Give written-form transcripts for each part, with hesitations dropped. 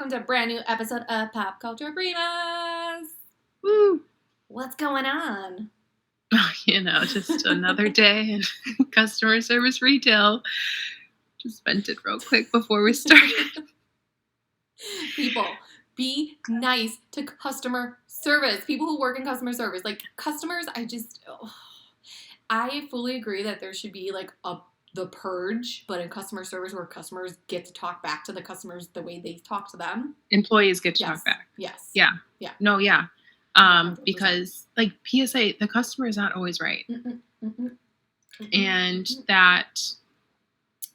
welcome to a brand new episode of Pop Culture Primas. Woo! What's going on? Just another day in customer service retail. Just vented real quick before we started. People, be nice to customer service. People who work in customer service. Like, customers, I fully agree that there should be, like, the purge, but in customer service where customers get to talk back to the customers the way they talk to them. Employees get to talk back. Yes. Yeah. Yeah. No, yeah. 100%. Because, like, PSA, the customer is not always right. And that...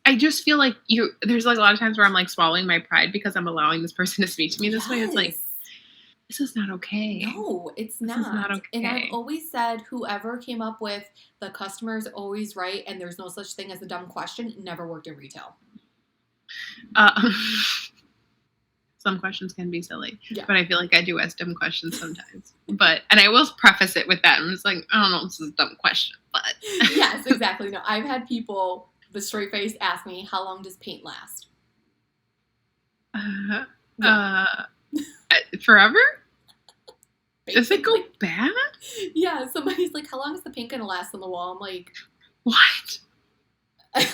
I just feel like there's like a lot of times where I'm like swallowing my pride because I'm allowing this person to speak to me this way. It's like, this is not okay. No, it's not. This is not okay. And I've always said whoever came up with the customer is always right and there's no such thing as a dumb question never worked in retail. Some questions can be silly, yeah. But I feel like I do ask dumb questions sometimes. And I will preface it with that. I'm just like, I don't know if this is a dumb question, but. Yes, exactly. No, I've had people... The straight face asked me, how long does paint last? Forever? Does it go bad? Yeah, somebody's like, how long is the paint going to last on the wall? I'm like... What?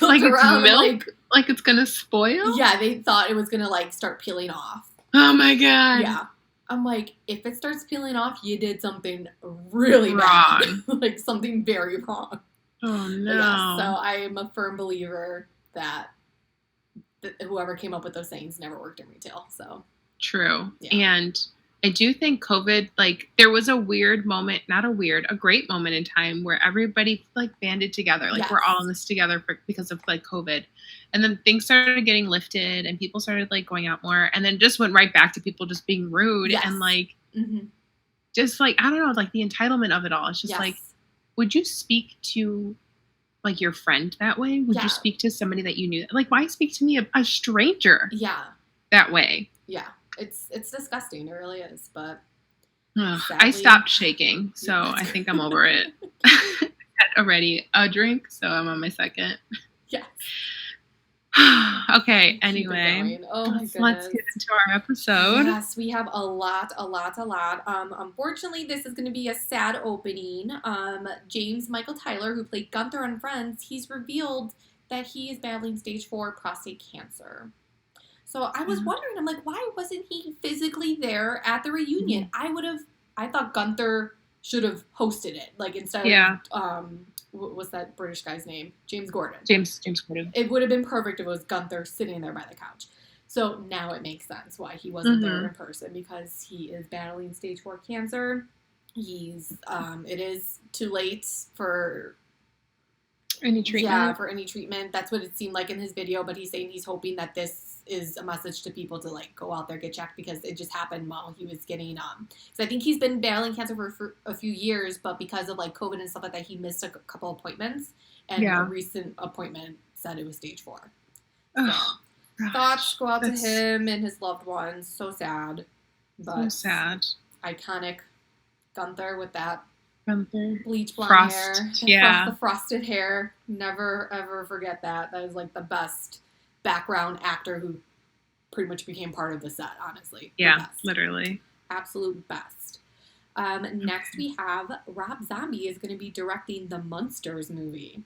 Like it's milk? Like it's going to spoil? Yeah, they thought it was going to like start peeling off. Oh my God. Yeah. I'm like, if it starts peeling off, you did something really wrong. Bad. Like something very wrong. Oh, no. Yeah, so I am a firm believer that whoever came up with those sayings never worked in retail. So true. Yeah. And I do think COVID, like, there was a great moment in time where everybody, like, banded together. Like, we're all in this together because of, like, COVID. And then things started getting lifted and people started, like, going out more. And then just went right back to people just being rude and, like, just, like, I don't know, like, the entitlement of it all. It's just, like, would you speak to, like, your friend that way? Would you speak to somebody that you knew? Like, why speak to me, a stranger? Yeah. That way? Yeah. It's disgusting. It really is. But I stopped shaking, so I think I'm over it. I had already a drink, so I'm on my second. Yes. Okay, anyway, let's get into our episode. Yes, we have a lot. Unfortunately, this is going to be a sad opening. James Michael Tyler, who played Gunther on Friends, he's revealed that he is battling stage 4 prostate cancer. So I was wondering, I'm like, why wasn't he physically there at the reunion? I thought Gunther should have hosted it, like instead of what was that British guy's name? James Gordon. James Gordon. It would have been perfect if it was Gunther sitting there by the couch. So now it makes sense why he wasn't there in person, because he is battling stage 4 cancer. He's it is too late for any treatment. Yeah, for any treatment. That's what it seemed like in his video, but he's saying he's hoping that this is a message to people to like go out there, get checked, because it just happened while he was getting so I think he's been battling cancer for a few years, but because of like COVID and stuff like that, he missed a couple appointments, and a recent appointment said it was stage 4. So, thoughts go out to him and his loved ones. So sad. But so sad. Iconic Gunther with that bleach blonde hair. Yeah. The frosted hair. Never ever forget that. That was like the best background actor who pretty much became part of the set, honestly. Yeah, literally. Absolute best. Next we have Rob Zombie is going to be directing the Munsters movie.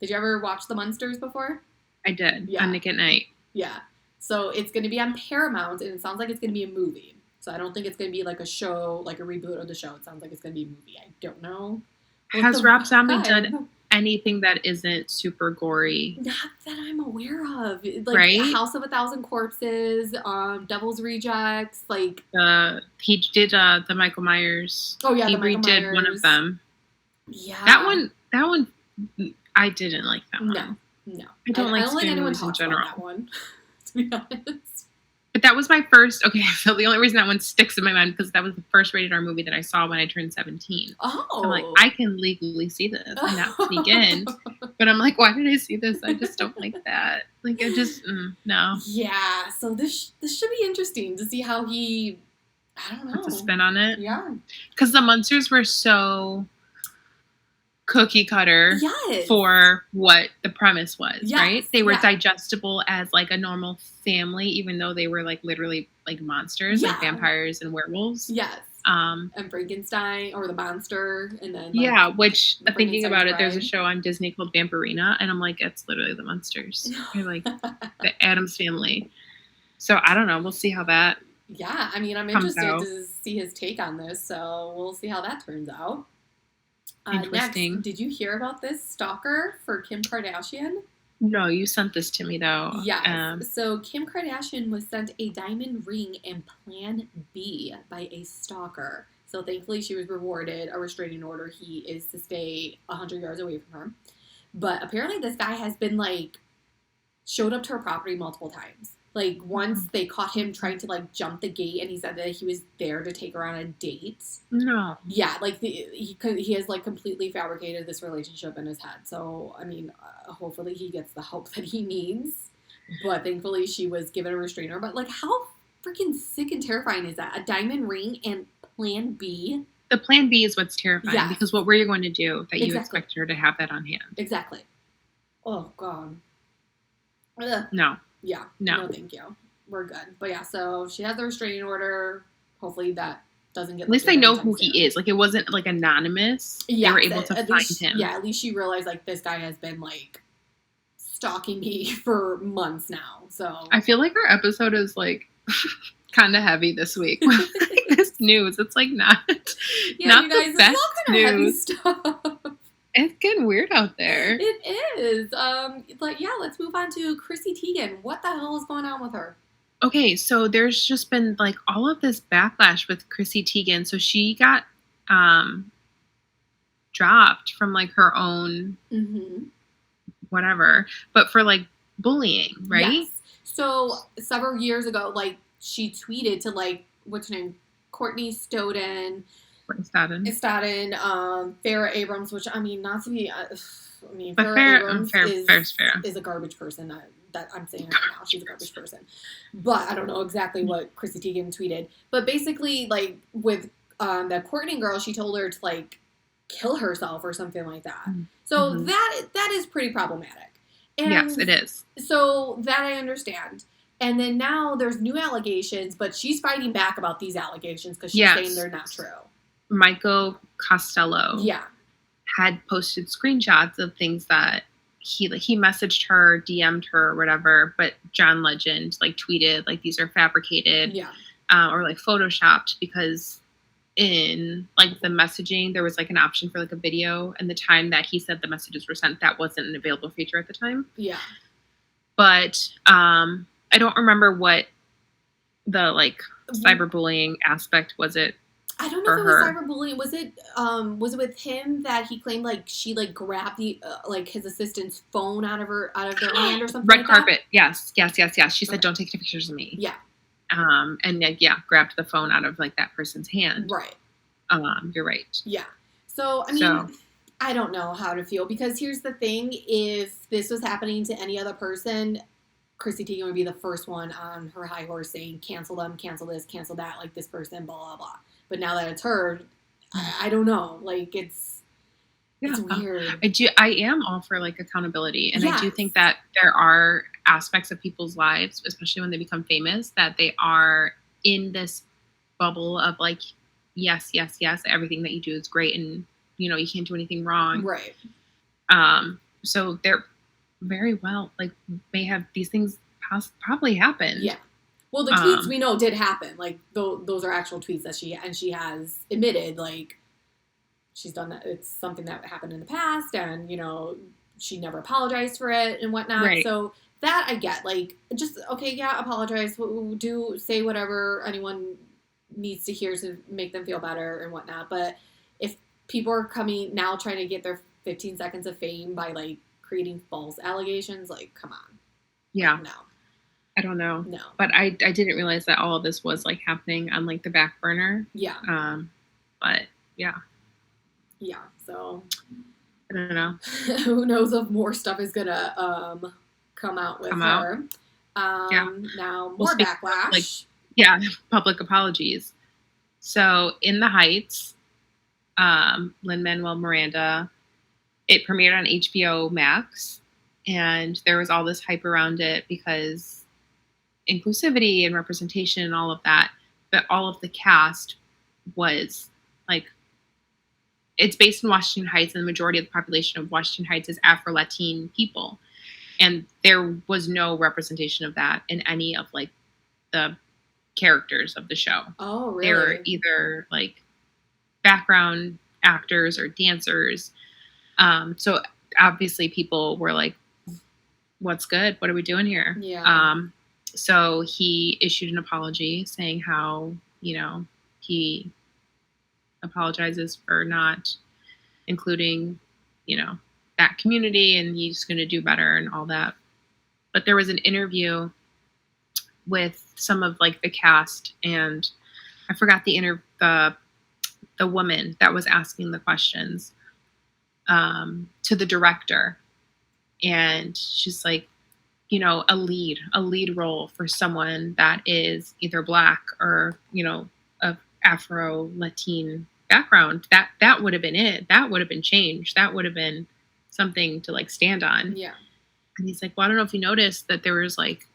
Did you ever watch the Munsters before? I did. On Nick at Night. Yeah. So it's going to be on Paramount, and it sounds like it's going to be a movie. So I don't think it's going to be like a show, like a reboot of the show. It sounds like it's going to be a movie. I don't know. Has Rob Zombie done anything that isn't super gory? Not that I'm aware of. Like House of a Thousand Corpses, Devil's Rejects, like he did the Michael Myers. Oh yeah, he redid one of them. Yeah. That one I didn't like that one. No. I don't like scary movies in general. That one, to be honest. But that was my first. Okay, so the only reason that one sticks in my mind because that was the first rated R movie that I saw when I turned 17. Oh, so I'm like, I can legally see this and not sneak in. But I'm like, why did I see this? I just don't like that. Like, I just no. Yeah. So this should be interesting to see how he. I don't know. Puts a spin on it. Yeah. Because the Munsters were so. cookie cutter for what the premise was, right? They were digestible as like a normal family, even though they were like literally like monsters, like vampires and werewolves. Yes. And Frankenstein or the monster, and then like, which thinking about it, there's a show on Disney called Vampirina, and I'm like, it's literally the monsters. They're like the Addams family. So I don't know. We'll see how that. Yeah, I mean, I'm interested to see his take on this, so we'll see how that turns out. Interesting. Next, did you hear about this stalker for Kim Kardashian? No, you sent this to me though. Yeah. So Kim Kardashian was sent a diamond ring and Plan B by a stalker. So thankfully she was rewarded a restraining order. He is to stay 100 yards away from her. But apparently this guy has been like showed up to her property multiple times. Like, once they caught him trying to, like, jump the gate, and he said that he was there to take her on a date. No. Yeah, like, he has, like, completely fabricated this relationship in his head. So, I mean, hopefully he gets the help that he needs. But thankfully she was given a restrainer. But, like, how freaking sick and terrifying is that? A diamond ring and Plan B? The Plan B is what's terrifying. Because what were you going to do that you expect her to have that on hand? Exactly. Oh, God. Ugh. No. Yeah. No, thank you. We're good. But yeah, so she has the restraining order. Hopefully that doesn't get... At least they know who he is. Like, it wasn't, like, anonymous. Yeah. They were able to find him. Yeah, at least she realized, like, this guy has been, like, stalking me for months now. So... I feel like our episode is, like, kind of heavy this week. This news. It's, like, not you guys, the best news. Stuff. It's getting weird out there. It is. But yeah, let's move on to Chrissy Teigen. What the hell is going on with her? Okay, so there's just been like all of this backlash with Chrissy Teigen. So she got dropped from like her own whatever, but for like bullying, right? Yes. So several years ago, like she tweeted to like what's her name, Courtney Stodden. Staten, Farrah Abrams, which I mean, not to be, Farrah Abrams is a garbage person. That I'm saying right now, she's a garbage person. But I don't know exactly what Chrissy Teigen tweeted. But basically, like with that Courtney girl, she told her to like kill herself or something like that. So that is pretty problematic. And yes, it is. So that I understand. And then now there's new allegations, but she's fighting back about these allegations because she's saying they're not true. Michael Costello had posted screenshots of things that he messaged her, DM'd her, or whatever, but John Legend like tweeted like these are fabricated or like photoshopped because in like the messaging there was like an option for like a video, and the time that he said the messages were sent, that wasn't an available feature at the time. Yeah. But I don't remember what the like cyberbullying aspect was. It I don't know if it was cyberbullying. Was it with him that he claimed like she like grabbed the like his assistant's phone out of their hand or something? Red carpet. Yes. She said, "Don't take pictures of me." Yeah. And grabbed the phone out of like that person's hand. Right. You're right. Yeah. So I mean, I don't know how to feel because here's the thing: if this was happening to any other person, Chrissy Teigen would be the first one on her high horse saying, "Cancel them, cancel this, cancel that," like this person, blah blah blah. But now that it's her, I don't know. Like it's weird. I am all for like accountability, and I do think that there are aspects of people's lives, especially when they become famous, that they are in this bubble of like, yes, everything that you do is great, and you know you can't do anything wrong. Right. So they're very well like may have these things probably happen. Yeah. Well, the tweets we know did happen. Like, those are actual tweets that she has admitted, like, she's done that. It's something that happened in the past, and, you know, she never apologized for it and whatnot. Right. So that I get. Like, just, okay, yeah, apologize. Do say whatever anyone needs to hear to make them feel better and whatnot. But if people are coming now trying to get their 15 seconds of fame by, like, creating false allegations, like, come on. Yeah. Like, no. I don't know. No. But I didn't realize that all of this was like happening on like the back burner. Yeah. But yeah. Yeah. So I don't know. Who knows if more stuff is gonna come out with her. Now more backlash. Public apologies. So in the Heights, Lin-Manuel Miranda it premiered on HBO Max, and there was all this hype around it because inclusivity and representation and all of that. But all of the cast was like, it's based in Washington Heights, and the majority of the population of Washington Heights is Afro-Latin people. And there was no representation of that in any of like the characters of the show. Oh, really? They were either like background actors or dancers. So obviously people were like, what's good? What are we doing here? Yeah. So he issued an apology saying how, he apologizes for not including, that community, and he's going to do better and all that. But there was an interview with some of like the cast, and I forgot the woman that was asking the questions to the director, and she's like, a lead role for someone that is either Black or of Afro-Latin background, that would have been it. That would have been changed. That would have been something to like stand on. Yeah. And he's like, well, I don't know if you noticed that there was like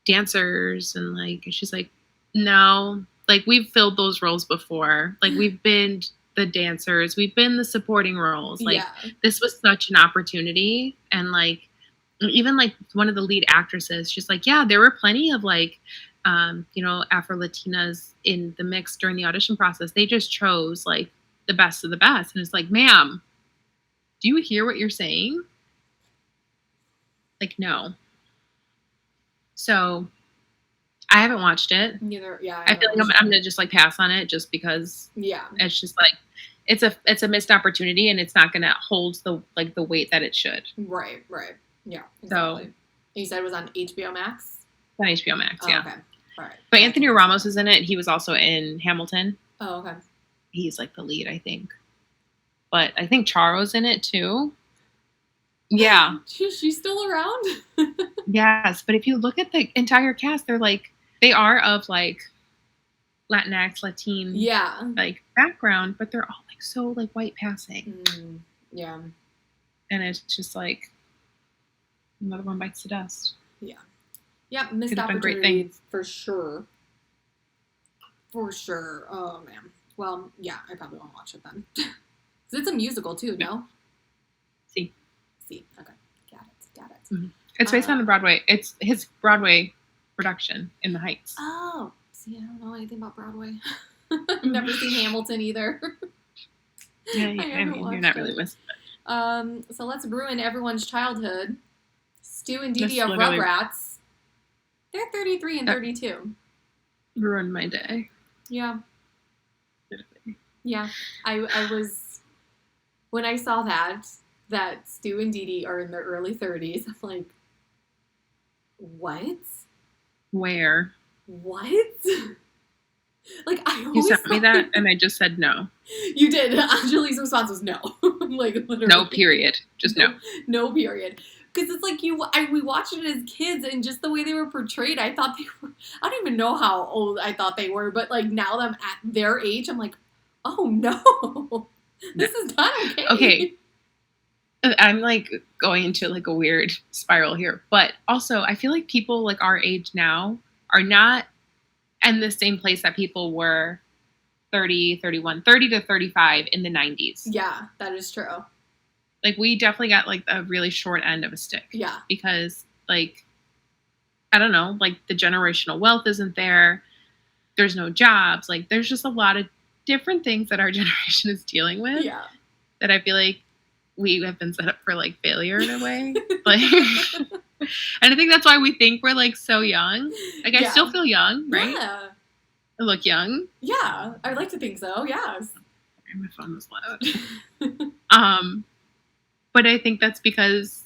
dancers and like, and she's like, no, like we've filled those roles before. Like we've been the dancers, we've been the supporting roles. Like this was such an opportunity. And like, even like one of the lead actresses, she's like, yeah, there were plenty of like, Afro-Latinas in the mix during the audition process. They just chose like the best of the best. And it's like, ma'am, do you hear what you're saying? Like, no. So I haven't watched it. Neither. Yeah. I feel like I'm going to just like pass on it just because it's just like, it's a missed opportunity, and it's not going to hold the weight that it should. Right. Yeah. Exactly. So you said it was on HBO Max? On HBO Max, yeah. Okay. All right. But Anthony Ramos is in it. He was also in Hamilton. Oh, okay. He's like the lead, I think. But I think Charo's in it too. Yeah. She's still around? Yes, but if you look at the entire cast, they are of like Latinx, Latin, like background, but they're all like so like white passing. Yeah. And it's just like another one bites the dust. Yeah. Yeah, missed opportunity for sure. For sure. Oh, man. Well, yeah, I probably won't watch it then. Because it's a musical, too, no? See. Okay. Got it. Mm-hmm. It's based on a Broadway. It's his Broadway production in the Heights. Oh. See, I don't know anything about Broadway. I've never seen Hamilton either. Yeah, I mean, you're not really missing it. So let's ruin everyone's childhood. Stu and Dee Dee of Rugrats. They're 33 and 32. Ruined my day. Yeah. Yeah. I was, when I saw that Stu and Dee Dee are in their early 30s, I'm like, what? Where? What? Like, I always You sent me that, and I just said no. You did. Anjali's response was no. Like, literally. No, period. Just no. No, period. Because it's like we watched it as kids, and just the way they were portrayed, I thought they were, I don't even know how old I thought they were, but like now that I'm at their age, I'm like, oh no, this is not okay. Okay. I'm like going into like a weird spiral here, but also I feel like people like our age now are not in the same place that people were 30 to 35 in the 90s. Yeah, that is true. Like, we definitely got, like, a really short end of a stick. Yeah. Because, like, I don't know, like, the generational wealth isn't there. There's no jobs. Like, there's just a lot of different things that our generation is dealing with. Yeah. That I feel like we have been set up for, like, failure in a way. Like, and I think that's why we think we're, like, so young. Like, I still feel young, right? Yeah. I look young. Yeah. I'd like to think so, yes. My phone was loud. But I think that's because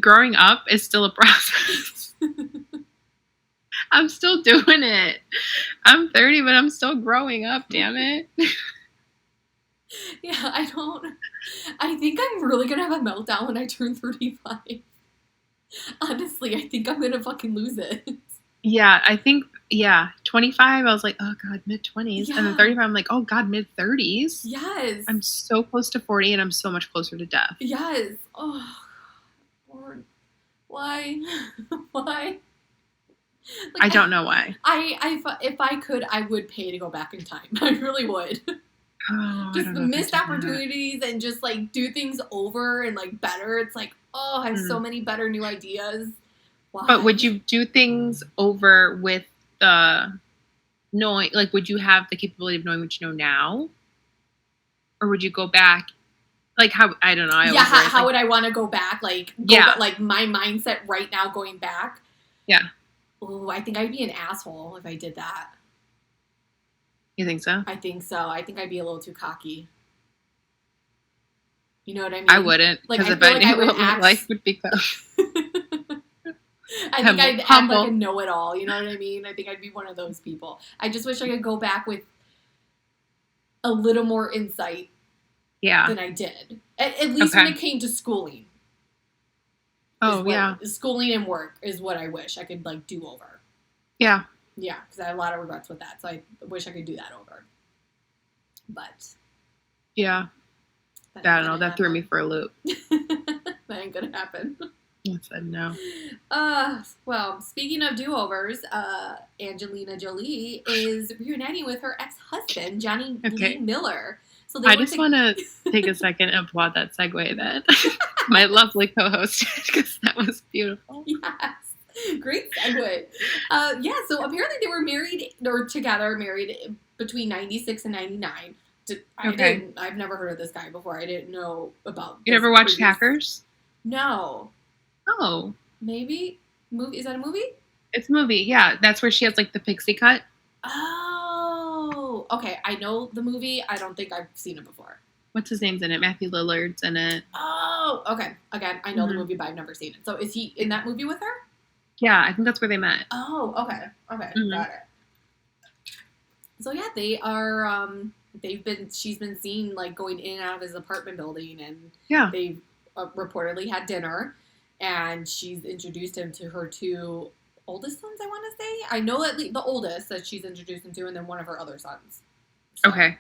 growing up is still a process. I'm still doing it. I'm 30, but I'm still growing up, damn it. Yeah, I think I'm really going to have a meltdown when I turn 35. Honestly, I think I'm going to fucking lose it. Yeah, I think, 25, I was like, oh God, mid-20s. And then 35, I'm like, oh God, mid-30s. Yes. I'm so close to 40 and I'm so much closer to death. Yes. Oh, Lord. Why? Why? Like, I don't know why. If I could, I would pay to go back in time. I really would. Oh, Just the missed opportunities and just like do things over and like better. It's like, oh, I have so many better new ideas. Why? But would you do things over with the knowing, like, would you have the capability of knowing what you know now? Or would you go back? Like, how, I don't know. How would I want to go back? Like, like my mindset right now going back. Yeah. Oh, I think I'd be an asshole if I did that. You think so? I think so. I think I'd be a little too cocky. You know what I mean? I wouldn't. Because if I knew what my life would become. I think I'd act like a know-it-all. You know what I mean? I think I'd be one of those people. I just wish I could go back with a little more insight than I did. At least when it came to schooling. Schooling and work is what I wish I could, like, do over. Yeah. Yeah, because I have a lot of regrets with that. So I wish I could do that over. But. Yeah. I don't know. That threw me for a loop. That ain't going to happen. I said no. Well, speaking of do-overs, Angelina Jolie is reuniting with her ex-husband, Johnny Lee Miller. So I just want to take a second and applaud that segue that my lovely co-host did, because that was beautiful. Yes. Great segue. So apparently they were married between 96 and 99. I've never heard of this guy before. I didn't know about. You never watched Hackers? No. Oh. Maybe? Movie? Is that a movie? It's a movie, yeah. That's where she has, like, the pixie cut. Oh. Okay, I know the movie. I don't think I've seen it before. What's his name's in it? Matthew Lillard's in it. Oh, okay. Again, I know the movie, but I've never seen it. So is he in that movie with her? Yeah, I think that's where they met. Oh, okay. Okay, got it. So yeah, they are, she's been seen, like, going in and out of his apartment building, and they reportedly had dinner, and she's introduced him to her two oldest sons, I want to say. I know at least the oldest that she's introduced him to, and then one of her other sons. So, okay.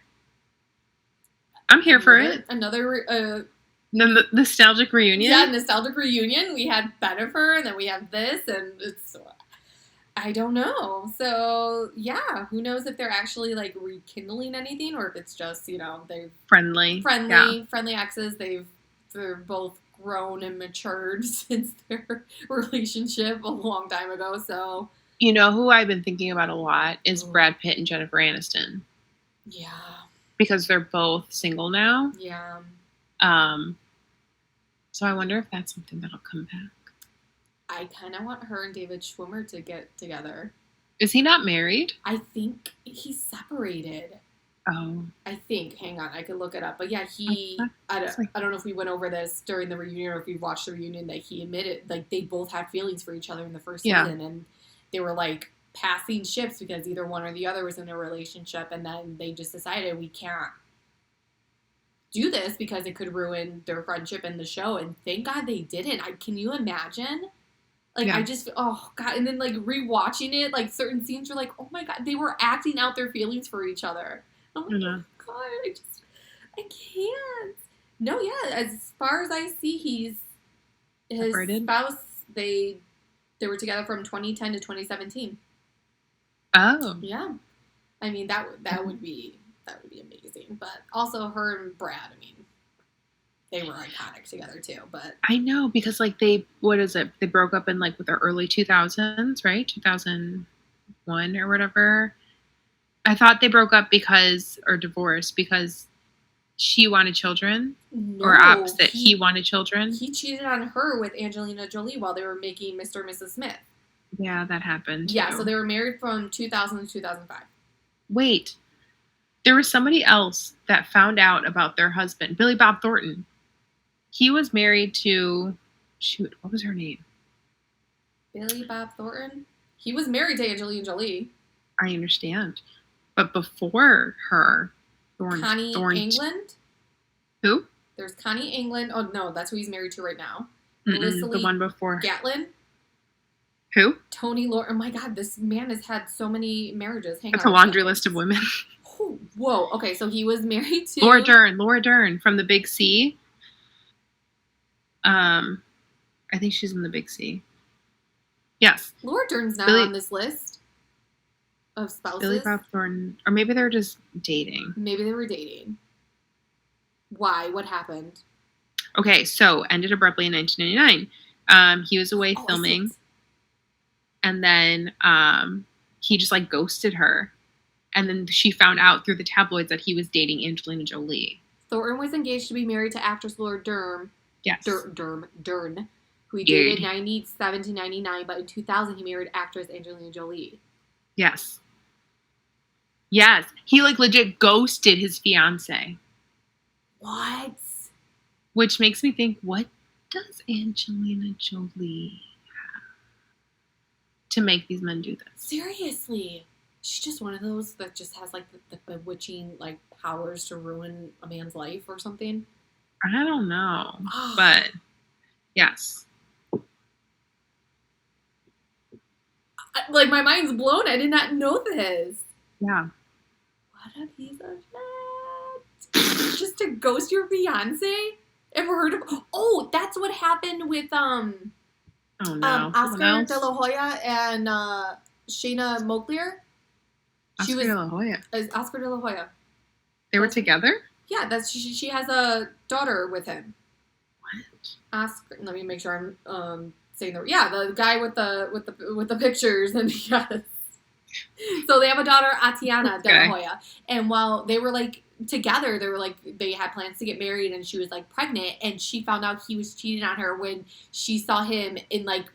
I'm here for it. Another nostalgic reunion. Yeah, nostalgic reunion. We had Bennifer, and then we have this, and it's, I don't know. So yeah, who knows if they're actually, like, rekindling anything, or if it's just, they've friendly exes. They're both grown and matured since their relationship a long time ago. So you know who I've been thinking about a lot is Brad Pitt and Jennifer Aniston. Yeah. Because they're both single now. Yeah. So I wonder if that's something that'll come back. I kind of want her and David Schwimmer to get together. Is he not married? I think he's separated. Oh. I think. Hang on, I could look it up. But yeah, I don't know if we went over this during the reunion or if we watched the reunion, that he admitted, like, they both had feelings for each other in the first season, and they were, like, passing ships because either one or the other was in a relationship, and then they just decided we can't do this because it could ruin their friendship and the show, and thank God they didn't. Can you imagine? Like, I just, oh God, and then, like, rewatching it, like, certain scenes were like, oh my God, they were acting out their feelings for each other. Oh my God, I can't. No, yeah, as far as I see, his separated spouse, they were together from 2010 to 2017. Oh. Yeah. I mean, that would be amazing. But also her and Brad, I mean, they were iconic together too. But I know, because, like, they broke up in, like, with the early 2000s, right? 2001 or whatever. I thought they broke up or divorced because she wanted children, or opposite, he wanted children. He cheated on her with Angelina Jolie while they were making Mr. and Mrs. Smith. Yeah, that happened. Yeah, so they were married from 2000 to 2005. Wait, there was somebody else that found out about their husband, Billy Bob Thornton. He was married to, what was her name? Billy Bob Thornton? He was married to Angelina Jolie. I understand. But before her, Connie England? Who? There's Connie England. Oh, no, that's who he's married to right now. The one before. Gatlin? Who? Tony Lord. Oh my God, this man has had so many marriages. Hang It's on a a laundry second. list of women. Oh, whoa. Okay, so he was married to Laura Dern from the Big C. I think she's in the Big C. Yes. Laura Dern's not on this list of spouses. Billy Bob Thornton. Or maybe they're just dating. Maybe they were dating. Why? What happened? Okay, so ended abruptly in 1999. He was away filming. And then he just like ghosted her. And then she found out through the tabloids that he was dating Angelina Jolie. Thornton was engaged to be married to actress Laura Dern. Yes. Dern, who he dated 97 to 99, but in 2000 he married actress Angelina Jolie. Yes. Yes. He like legit ghosted his fiance. What? Which makes me think, what does Angelina Jolie have to make these men do this? Seriously. She's just one of those that just has like the bewitching like powers to ruin a man's life or something. I don't know. But yes. Like my mind's blown. I did not know this. Yeah. What a piece of shit. Just to ghost your fiance? Ever heard of? Oh, that's what happened with Oh no. Oscar De La Hoya and Shayna Moakler. Oscar De La Hoya. Oscar De La Hoya. They were together? Yeah, that's she has a daughter with him. What? Oscar. Let me make sure I'm saying the guy with the pictures and yes. So they have a daughter, Atiana De La Hoya, and while they were like together, they had plans to get married, and she was like pregnant, and she found out he was cheating on her when she saw him in like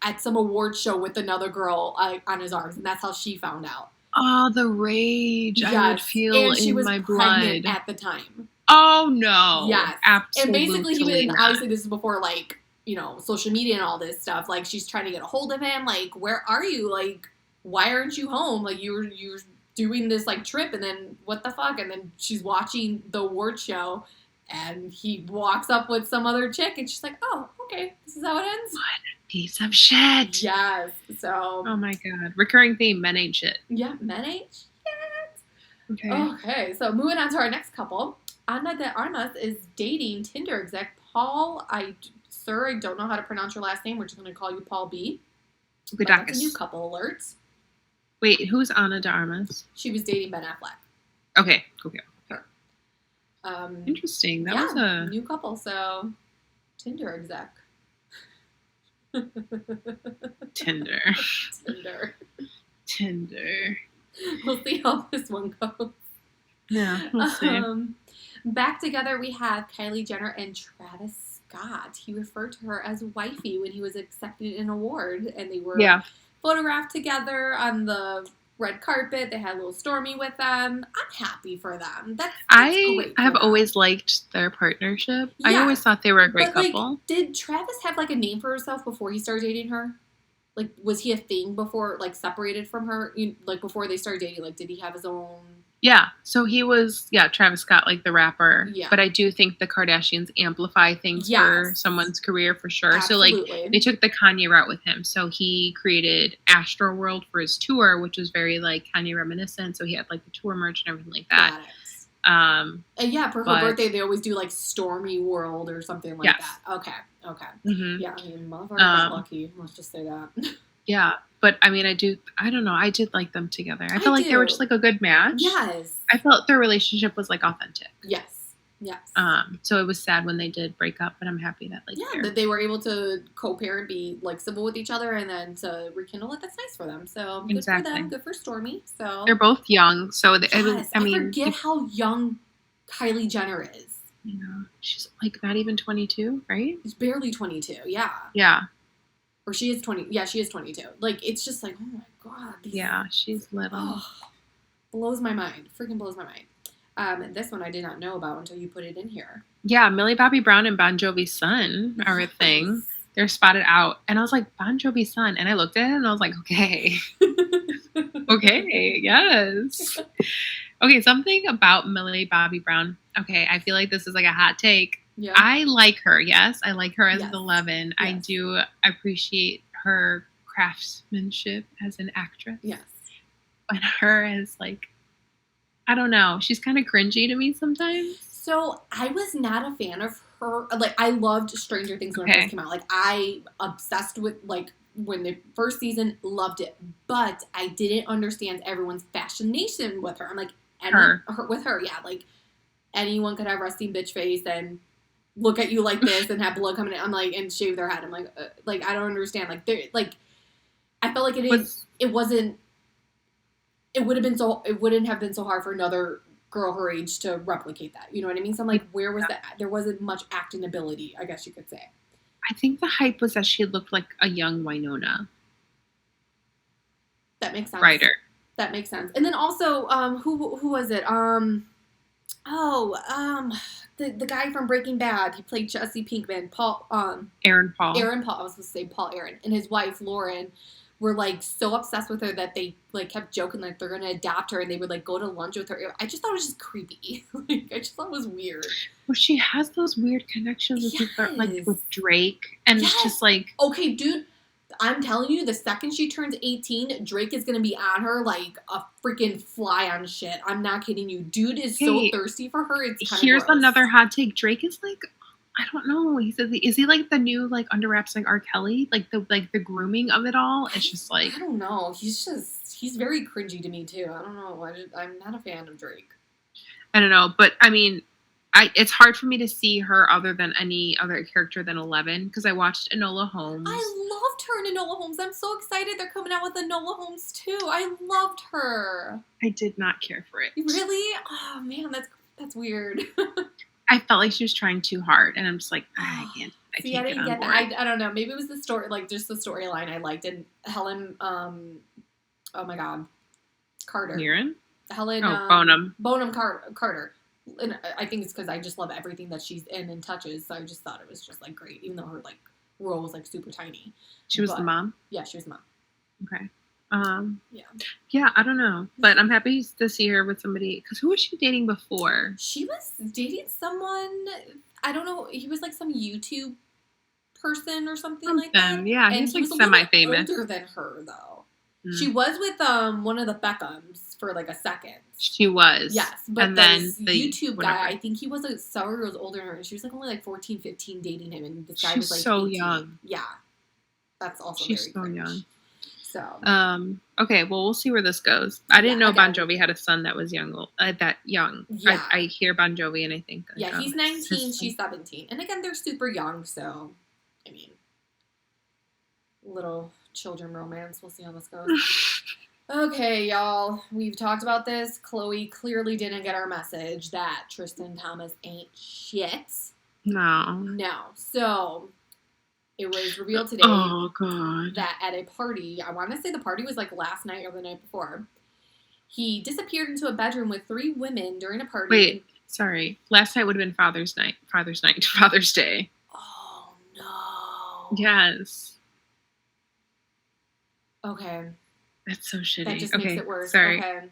at some award show with another girl on his arms, and that's how she found out. Oh, the rage I would feel in my blood. And she was pregnant at the time. Oh no! Yes, absolutely. And basically, he was obviously this is before like social media and all this stuff. Like she's trying to get a hold of him. Like, where are you? Like, why aren't you home? Like you're doing this like trip, and then what the fuck? And then she's watching the award show, and he walks up with some other chick, and she's like, oh, okay, this is how it ends. What a piece of shit. Yes. So. Oh my god. Recurring theme: men ain't shit. Yeah, men ain't shit. Okay. So moving on to our next couple. Ana de Armas is dating Tinder exec Paul. I don't know how to pronounce your last name. We're just going to call you Paul B. That's a new couple alert. Wait, who's Ana de Armas? She was dating Ben Affleck. Okay. Her. Interesting. That was a new couple. So Tinder exec. Tinder. We'll see how this one goes. Yeah, we'll see. Back together, we have Kylie Jenner and Travis Scott. He referred to her as wifey when he was accepting an award, and they were photographed together on the red carpet. They had a little Stormy with them. I'm happy for them. That's great. I have always liked their partnership. Yeah. I always thought they were a great couple. Like, did Travis have like a name for himself before he started dating her? Like, was he a thing before, like, separated from her? Like, before they started dating, like, did he have his own? Yeah. So he was, Travis Scott, like the rapper. Yeah. But I do think the Kardashians amplify things for someone's career for sure. Absolutely. So, like, they took the Kanye route with him. So he created Astroworld for his tour, which was very, like, Kanye reminiscent. So he had, like, the tour merch and everything like that. And for her birthday, they always do, like, Stormy World or something like that. Okay. Mm-hmm. Yeah, I mean, motherfucker got lucky. Let's just say that. Yeah. But, I mean, I don't know. I did like them together. I felt like they were just, like, a good match. Yes. I felt their relationship was, like, authentic. Yes. So it was sad when they did break up, but I'm happy that, like, that they were able to co-parent, be, like, civil with each other, and then to rekindle it. That's nice for them. So, good for them. Good for Stormy. So they're both young. So, I forget how young Kylie Jenner is. You know, she's, like, not even 22, right? She's barely 22. Yeah. Yeah. Or she is 20. Yeah, she is 22. Like, it's just like, oh my god. She's little. Blows my mind. Freaking blows my mind. This one I did not know about until you put it in here. Yeah, Millie Bobby Brown and Bon Jovi's son are a thing. They're spotted out. And I was like, Bon Jovi's son. And I looked at it and I was like, okay. Okay, yes. Okay, something about Millie Bobby Brown. Okay, I feel like this is like a hot take. Yeah. I like her. Yes, I like her as 11. Yes. I do appreciate her craftsmanship as an actress. Yes. But her as like, I don't know. She's kind of cringy to me sometimes. So I was not a fan of her. Like, I loved Stranger Things when it first came out. Like, I obsessed with, like, when the first season, loved it. But I didn't understand everyone's fascination with her. I'm like, with her, yeah. Like, anyone could have resting bitch face and look at you like this and have blood coming in. I'm like, and shave their head. I'm like, I don't understand. Like, I felt like it wouldn't have been so hard for another girl her age to replicate that. You know what I mean? So I'm like, where was that? There wasn't much acting ability, I guess you could say. I think the hype was that she looked like a young Winona. That makes sense. Writer. That makes sense. And then also, who was it? The guy from Breaking Bad. He played Jesse Pinkman. Aaron Paul. I was supposed to say Paul Aaron. And his wife, Lauren, were, like, so obsessed with her that they, like, kept joking, like, they're going to adopt her, and they would, like, go to lunch with her. I just thought it was just creepy. Like, I just thought it was weird. Well, she has those weird connections with people, like, with Drake, and it's just, like... Okay, dude, I'm telling you, the second she turns 18, Drake is going to be on her like a freaking fly on shit. I'm not kidding you. Dude is so thirsty for her, it's kind of Here's another hot take. Drake is, like... I don't know. Is he like the new like under wraps like R. Kelly? Like the grooming of it all? It's just like I don't know. He's very cringy to me too. I don't know. I'm not a fan of Drake. I don't know, but I mean, it's hard for me to see her other than any other character than 11 because I watched Enola Holmes. I loved her in Enola Holmes. I'm so excited they're coming out with Enola Holmes too. I loved her. I did not care for it. Really? Oh man, that's weird. I felt like she was trying too hard, and I'm just like, I can't didn't get that. I don't know. Maybe it was the story, like just the storyline I liked. And Helen, oh my God, Carter. Mirren? Helen. Bonham Carter. And I think it's because I just love everything that she's in and touches. So I just thought it was just like great, even though her like role was like super tiny. She was the mom? Yeah, she was the mom. Okay. Yeah, I don't know, but I'm happy to see her with somebody. Because who was she dating before? She was dating someone. I don't know. He was like some YouTube person or something like that. Yeah, he's like semi-famous. Older than her though. She was with one of the Beckhams for like a second. She was. Yes, but then the YouTube guy, I think he was several years older than her, and she was like only like 14, 15 dating him, and this guy was like so 18. Young. Yeah, that's also she's so young. So okay, well we'll see where this goes. I didn't know Bon Jovi had a son that was young. That young. Yeah. I hear Bon Jovi and I think he's 19, she's 17, and again they're super young. So I mean, little children romance. We'll see how this goes. Okay, y'all. We've talked about this. Khloe clearly didn't get our message that Tristan Thompson ain't shit. No. So it was revealed today that at a party, I want to say the party was like last night or the night before, he disappeared into a bedroom with 3 women during a party. Wait, sorry. Last night would have been Father's Day. Oh, no. Yes. Okay. That's so shitty. That just makes it worse. Sorry. Okay.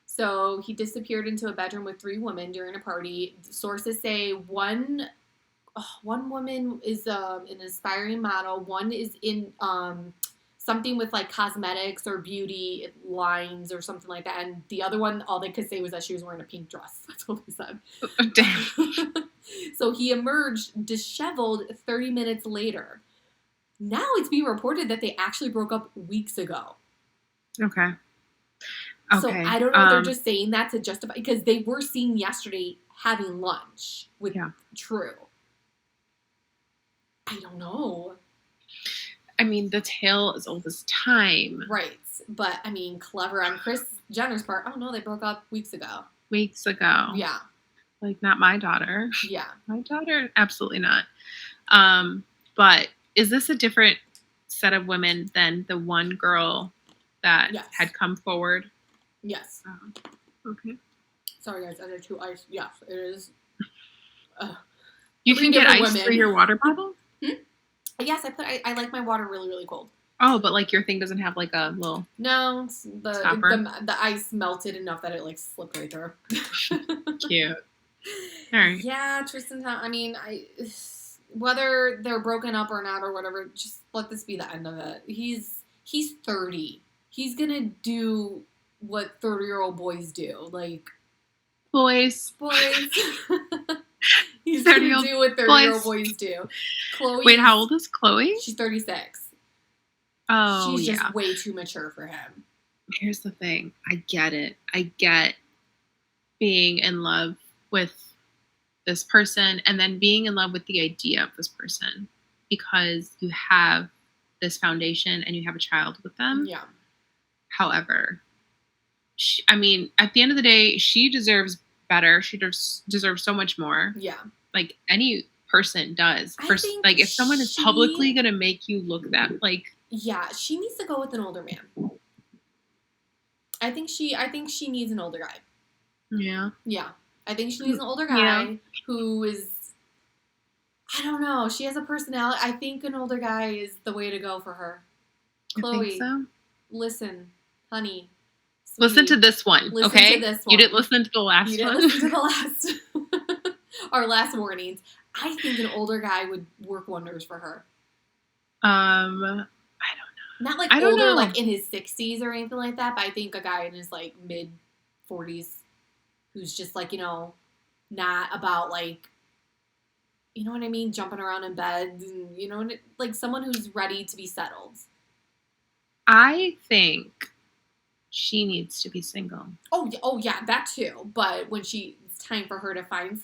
So he disappeared into a bedroom with 3 women during a party. Sources say one woman is an aspiring model. One is in something with like cosmetics or beauty lines or something like that. And the other one, all they could say was that she was wearing a pink dress. That's all they said. Oh, damn. So he emerged disheveled 30 minutes later. Now it's being reported that they actually broke up weeks ago. Okay. So I don't know if they're just saying that to justify, because they were seen yesterday having lunch with True. I don't know. I mean, the tale is old as time. Right. But, I mean, clever on Kris Jenner's part. Oh, no, they broke up weeks ago. Yeah. Like, not my daughter. Yeah. My daughter, absolutely not. But is this a different set of women than the one girl that had come forward? Yes. Okay. Sorry, guys. I did 2 ice. Yes, it is. You can get ice for your water bottle? Yes, I like my water really, really cold. Oh, but like your thing doesn't have like a little... No, the ice melted enough that it like slipped right through. Cute. All right. Yeah, Tristan, I mean, whether they're broken up or not or whatever, just let this be the end of it. He He's 30. He's gonna do what 30-year-old boys do. Like, boys. He's gonna do what 30-year-old boys do. Khloe. Wait, how old is Khloe? She's 36. Oh, she's just way too mature for him. Here's the thing. I get it. I get being in love with this person and then being in love with the idea of this person because you have this foundation and you have a child with them. Yeah. However, I mean, at the end of the day, she deserves better. She deserves so much more. Yeah. Like any person does. Like if someone is publicly going to make you look that like. Yeah, she needs to go with an older man. I think she needs an older guy. Yeah. Yeah. I think she needs an older guy who is, I don't know, she has a personality. I think an older guy is the way to go for her. Khloe, think so? Listen, honey. Sweetie, listen to this one, okay? To this one. You didn't listen to the last one? You didn't listen to the last, our last warnings. I think an older guy would work wonders for her. I don't know. Not like older, like in his 60s or anything like that, but I think a guy in his like mid 40s who's just like, not about like, you know what I mean, jumping around in bed, and, like someone who's ready to be settled. I think she needs to be single. Oh yeah, that too. But when it's time for her to find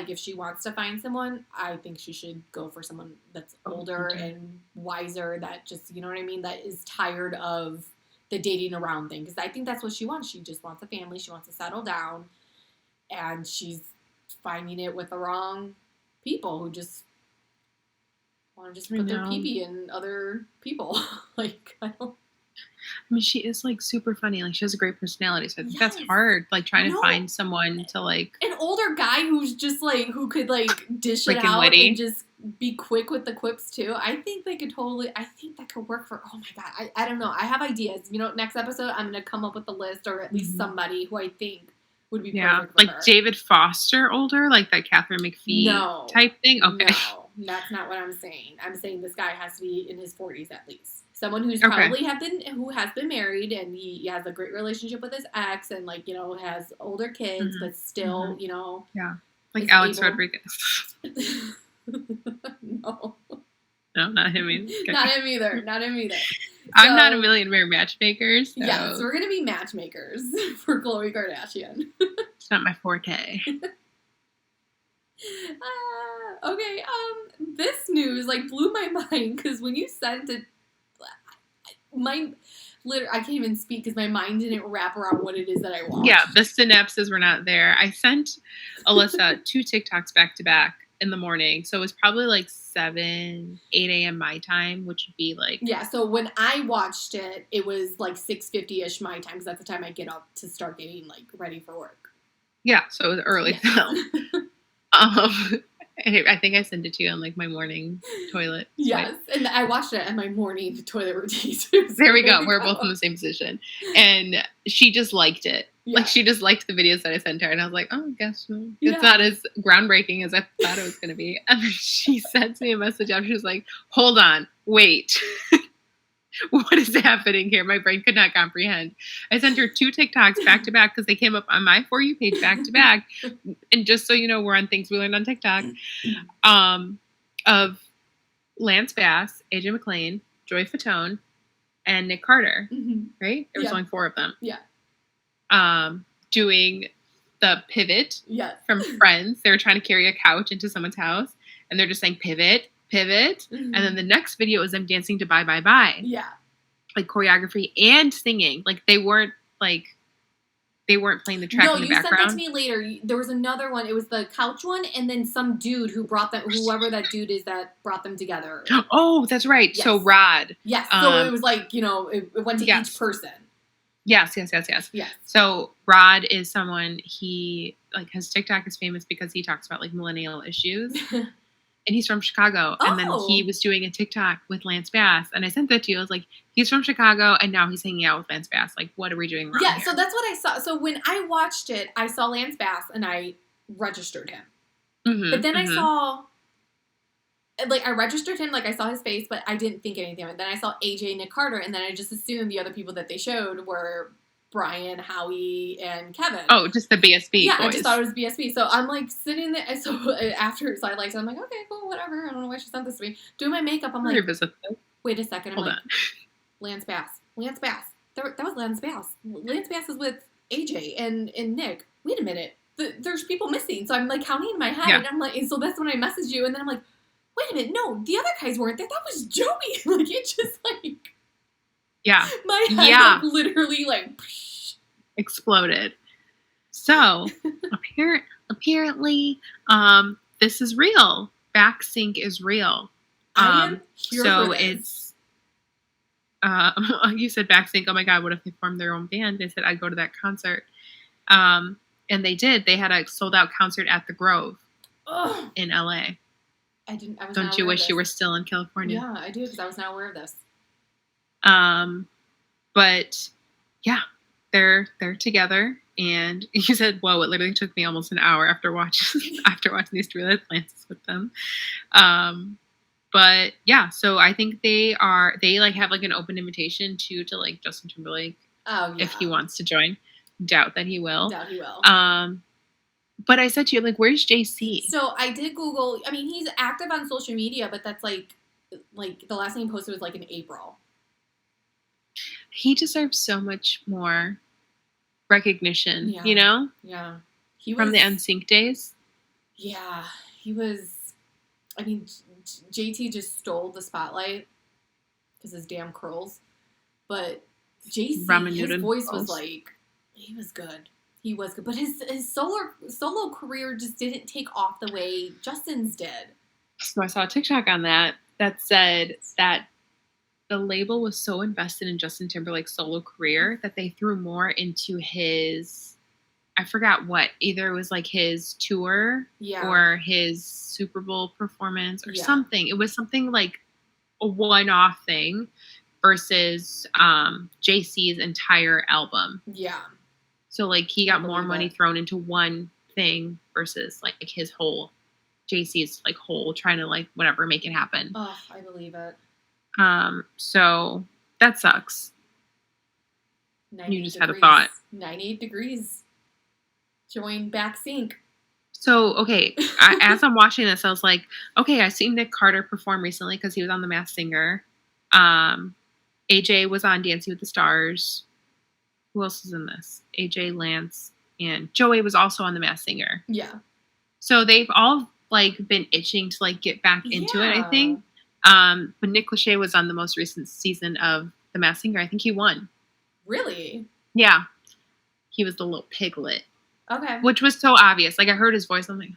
if she wants to find someone, I think she should go for someone that's older and wiser, that just, you know what I mean, that is tired of the dating around thing. Because I think that's what she wants. She just wants a family. She wants to settle down. And she's finding it with the wrong people who just want to just put their pee-pee in other people. Like, I mean, she is like super funny. Like, she has a great personality. So I think that's hard. Like, trying to find someone to like an older guy who's just like who could like dish it out and just be quick with the quips too. I think they could totally. I think that could work for. Oh my god, I don't know. I have ideas. Next episode I'm gonna come up with a list or at least somebody who I think would be perfect for her. David Foster older, like that Catherine McPhee type thing. Okay, no, that's not what I'm saying. I'm saying this guy has to be in his 40s at least. Someone who's probably who has been married and he has a great relationship with his ex and like, has older kids, but still, like Alex Rodriguez. No, not him either. Okay. Not him either. I'm not a millionaire matchmaker. So. Yes, we're gonna be matchmakers for Khloe Kardashian. It's not my forte. Okay. This news like blew my mind because when you sent it, I can't even speak because my mind didn't wrap around what it is that I watched. Yeah, the synapses were not there. I sent Alyssa 2 TikToks back to back in the morning, so it was probably like 8 a.m. my time, which would be like So when I watched it, it was like 6:50ish my time because that's the time I get up to start getting like ready for work. Yeah, so it was early. I think I sent it to you on like my morning toilet. Yes, and I watched it on my morning toilet routine. There we go. We're both in the same position. And she just liked it. Yeah. Like she just liked the videos that I sent her. And I was like, oh, I guess it's not as groundbreaking as I thought it was going to be. And then she sends me a message after. She was like, hold on, wait. What is happening here? My brain could not comprehend. I sent her 2 TikToks back to back because they came up on my For You page back to back. And just so you know, we're on things we learned on TikTok. Of Lance Bass, AJ McLean, Joy Fatone, and Nick Carter. Mm-hmm. Right? There was only 4 of them. Yeah. Doing the pivot from Friends. They were trying to carry a couch into someone's house. And they're just saying pivot. Mm-hmm. And then the next video was them dancing to Bye Bye Bye. Yeah. Like choreography and singing. Like they weren't playing the track in the background. No, you sent that to me later. There was another one. It was the couch one and then some dude who brought them, whoever that dude is that brought them together. Oh, that's right. Yes. So Rod. Yes. So it was like, it went to each person. Yes. So Rod is someone, he like his TikTok is famous because he talks about like millennial issues. And he's from Chicago. And then he was doing a TikTok with Lance Bass. And I sent that to you. I was like, he's from Chicago, and now he's hanging out with Lance Bass. Like, what are we doing wrong here? So that's what I saw. So when I watched it, I saw Lance Bass, and I registered him. Mm-hmm, but then I saw like, I registered him, like, I saw his face, but I didn't think anything of it. Then I saw AJ, Nick Carter, and then I just assumed the other people that they showed were Brian, Howie, and Kevin. Oh, just the BSB Yeah, boys. I just thought it was BSB. So I'm, like, sitting there, so I liked it, I'm like, okay, cool, whatever, I don't know why she sent this to me. Doing my makeup, I'm like, wait a second, Hold on. Lance Bass. That was Lance Bass. Lance Bass is with AJ and Nick. Wait a minute. There's people missing. So I'm, like, counting in my head, and I'm like, and so that's when I messaged you, and then I'm like, wait a minute, no, the other guys weren't there. That was Joey. Like, it just, like... Yeah. My head, like, literally, like... exploded. So, apparently, this is real. BackSync is real. I am here so for this. It's... you said BackSync, oh my god, what if they formed their own band? I said I'd go to that concert. And they did. They had a sold-out concert at the Grove in LA. Don't you wish you were still in California? Yeah, I do, because I was not aware of this. But yeah, they're together, and you said, "Whoa!" It literally took me almost an hour after watching these to realize Lance is with them. But yeah, so I think they like have like an open invitation to like Justin Timberlake. Oh yeah. If he wants to join, doubt that he will. Doubt he will. But I said to you, like, where's JC? So I did Google. I mean, he's active on social media, but that's like the last thing he posted was like in April. He deserves so much more recognition, you know? Yeah. From the NSYNC days. Yeah. He was, I mean, JT just stole the spotlight because his damn curls. But JC, his voice was like, he was good. He was good. But his solo career just didn't take off the way Justin's did. So I saw a TikTok on that said that the label was so invested in Justin Timberlake's solo career that they threw more into his, I forgot what, either it was like his tour or his Super Bowl performance or something. It was something like a one-off thing versus JC's entire album. Yeah. So like he got more money thrown into one thing versus like his whole, JC's like whole trying to like whatever make it happen. Oh, I believe it. So that sucks. You just had a thought. 98 Degrees. Join BackSync. So, okay, as I'm watching this, I was like, okay, I seen Nick Carter perform recently because he was on The Masked Singer. AJ was on Dancing with the Stars. Who else is in this? AJ, Lance, and Joey was also on The Masked Singer. Yeah. So they've all like been itching to like get back into it, I think. But Nick Lachey was on the most recent season of The Masked Singer. I think he won. Really? Yeah. He was the little piglet. Okay. Which was so obvious. Like I heard his voice. I'm like,